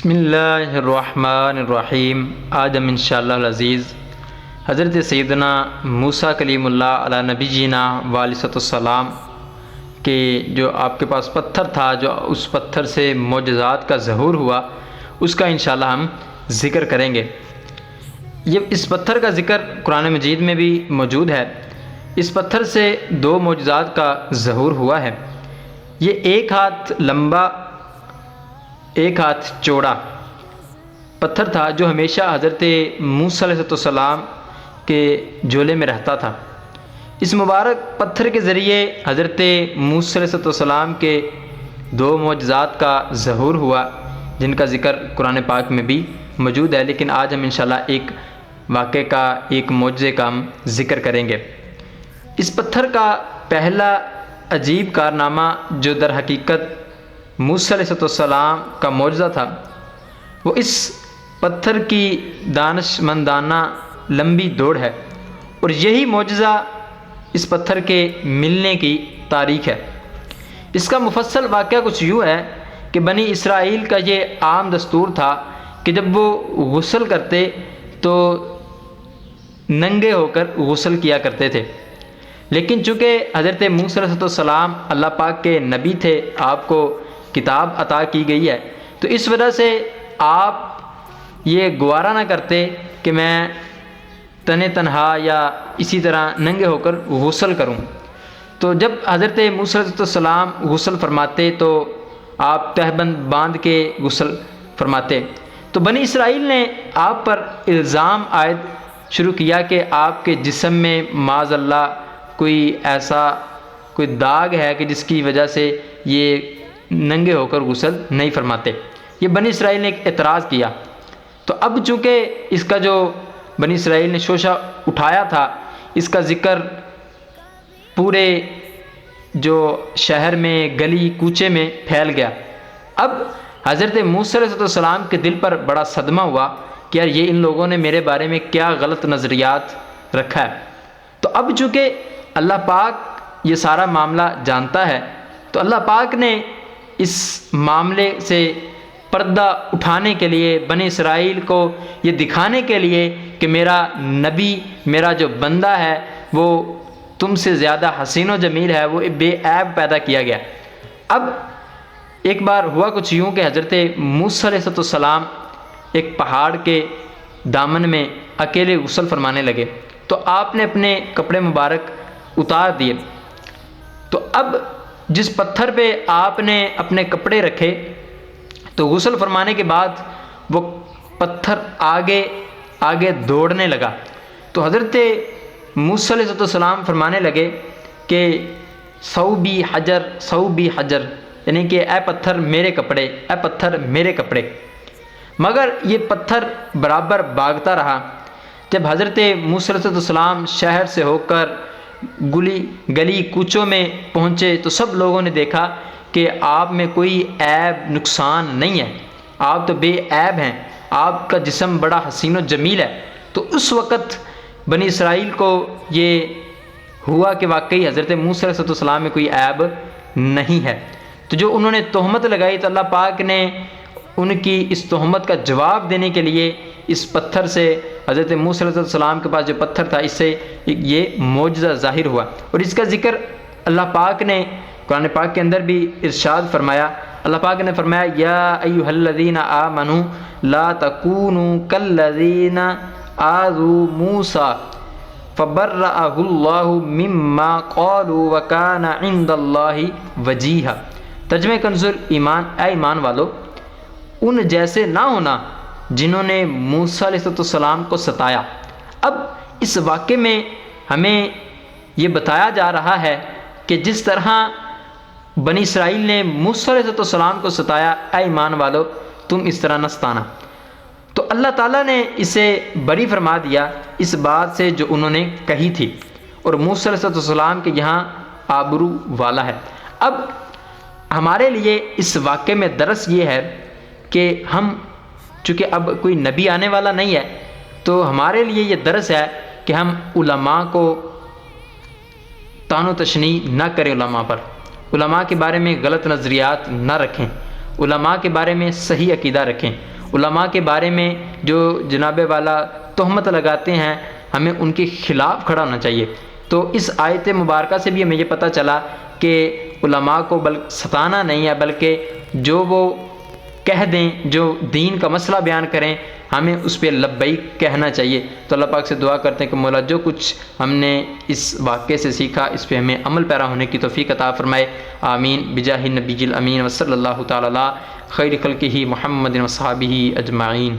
بسم اللہ الرحمن الرحیم۔ آج ہم انشاءاللہ العزیز حضرت سیدنا موسیٰ کلیم اللہ علی نبی جینا علیہ السلام کے جو آپ کے پاس پتھر تھا، جو اس پتھر سے معجزات کا ظہور ہوا، اس کا انشاءاللہ ہم ذکر کریں گے۔ اس پتھر کا ذکر قرآن مجید میں بھی موجود ہے۔ اس پتھر سے دو معجزات کا ظہور ہوا ہے۔ یہ ایک ہاتھ لمبا ایک ہاتھ چوڑا پتھر تھا جو ہمیشہ حضرت موسیٰ علیہ السلام کے جھولے میں رہتا تھا۔ اس مبارک پتھر کے ذریعے حضرت موسیٰ علیہ السلام کے دو معجزات کا ظہور ہوا، جن کا ذکر قرآن پاک میں بھی موجود ہے، لیکن آج ہم انشاءاللہ ایک واقعے کا، ایک معجزے کا ہم ذکر کریں گے۔ اس پتھر کا پہلا عجیب کارنامہ جو در حقیقت موسیٰ علیہ السلام کا معجزہ تھا، وہ اس پتھر کی دانش مندانہ لمبی دوڑ ہے، اور یہی معجزہ اس پتھر کے ملنے کی تاریخ ہے۔ اس کا مفصل واقعہ کچھ یوں ہے کہ بنی اسرائیل کا یہ عام دستور تھا کہ جب وہ غسل کرتے تو ننگے ہو کر غسل کیا کرتے تھے، لیکن چونکہ حضرت موسیٰ علیہ السلام اللہ پاک کے نبی تھے، آپ کو کتاب عطا کی گئی ہے، تو اس وجہ سے آپ یہ گوارا نہ کرتے کہ میں تنہا یا اسی طرح ننگے ہو کر غسل کروں۔ تو جب حضرت موسیٰ علیہ السلام غسل فرماتے تو آپ تہبند باندھ کے غسل فرماتے، تو بنی اسرائیل نے آپ پر الزام عائد شروع کیا کہ آپ کے جسم میں معاذ اللہ کوئی ایسا کوئی داغ ہے کہ جس کی وجہ سے یہ ننگے ہو کر غسل نہیں فرماتے۔ یہ بنی اسرائیل نے ایک اعتراض کیا، تو اب چونکہ اس کا جو بنی اسرائیل نے شوشہ اٹھایا تھا، اس کا ذکر پورے جو شہر میں گلی کوچے میں پھیل گیا۔ اب حضرت موسیٰ علیہ السلام کے دل پر بڑا صدمہ ہوا کہ یار یہ ان لوگوں نے میرے بارے میں کیا غلط نظریات رکھا ہے۔ تو اب چونکہ اللہ پاک یہ سارا معاملہ جانتا ہے، تو اللہ پاک نے اس معاملے سے پردہ اٹھانے کے لیے، بنی اسرائیل کو یہ دکھانے کے لیے کہ میرا نبی، میرا جو بندہ ہے وہ تم سے زیادہ حسین و جمیل ہے، وہ بے عیب پیدا کیا گیا۔ اب ایک بار ہوا کچھ یوں کہ حضرت موسیٰ علیہ السلام ایک پہاڑ کے دامن میں اکیلے غسل فرمانے لگے، تو آپ نے اپنے کپڑے مبارک اتار دیے۔ تو اب جس پتھر پہ آپ نے اپنے کپڑے رکھے تو غسل فرمانے کے بعد وہ پتھر آگے دوڑنے لگا، تو حضرت موسیٰ علیہ السلام فرمانے لگے کہ ثوبی حجر، یعنی کہ اے پتھر میرے کپڑے، اے پتھر میرے کپڑے۔ مگر یہ پتھر برابر بھاگتا رہا۔ جب حضرت موسیٰ علیہ السلام شہر سے ہو کر گلی کوچوں میں پہنچے تو سب لوگوں نے دیکھا کہ آپ میں کوئی عیب نقصان نہیں ہے، آپ تو بے عیب ہیں، آپ کا جسم بڑا حسین و جمیل ہے۔ تو اس وقت بنی اسرائیل کو یہ ہوا کہ واقعی حضرت موسیٰ علیہ السلام میں کوئی عیب نہیں ہے۔ تو جو انہوں نے تہمت لگائی، تو اللہ پاک نے ان کی اس تہمت کا جواب دینے کے لیے اس پتھر سے، حضرت موسیٰ علیہ السلام کے پاس جو پتھر تھا، اس سے یہ معجزہ ظاہر ہوا۔ اور اس کا ذکر اللہ پاک نے قرآن پاک کے اندر بھی ارشاد فرمایا۔ اللہ پاک نے فرمایا یا ایھا الذین آمنوا لا تکونوا کالذین آذوا موسیٰ فبرأہ اللہ مما قالوا وکان عند اللہ وجیہا۔ ترجمہ کنز ایمان، اے ایمان والو، ان جیسے نہ ہونا جنہوں نے موسیٰ علیہ السلام کو ستایا۔ اب اس واقعے میں ہمیں یہ بتایا جا رہا ہے کہ جس طرح بنی اسرائیل نے موسیٰ علیہ السلام کو ستایا، اے ایمان والو تم اس طرح نہ ستانا۔ تو اللہ تعالیٰ نے اسے بری فرما دیا اس بات سے جو انہوں نے کہی تھی، اور موسیٰ علیہ السلام کے یہاں آبرو والا ہے۔ اب ہمارے لیے اس واقعے میں درس یہ ہے کہ ہم چونکہ اب کوئی نبی آنے والا نہیں ہے، تو ہمارے لیے یہ درس ہے کہ ہم علماء کو طعن و تشنیع نہ کریں، علماء کے بارے میں غلط نظریات نہ رکھیں، علماء کے بارے میں صحیح عقیدہ رکھیں، علماء کے بارے میں جو جناب والا تہمت لگاتے ہیں ہمیں ان کے خلاف کھڑا ہونا چاہیے۔ تو اس آیت مبارکہ سے بھی ہمیں یہ پتہ چلا کہ علماء کو ستانا نہیں ہے، بلکہ جو وہ کہہ دیں، جو دین کا مسئلہ بیان کریں، ہمیں اس پہ لبیک کہنا چاہیے۔ تو اللہ پاک سے دعا کرتے ہیں کہ مولا جو کچھ ہم نے اس واقعے سے سیکھا اس پہ ہمیں عمل پیرا ہونے کی توفیق عطا فرمائے، آمین بجاہ النبی الامین وصلی اللہ تعالی علی خیر خلقہ محمد و صحابہ اجمعین۔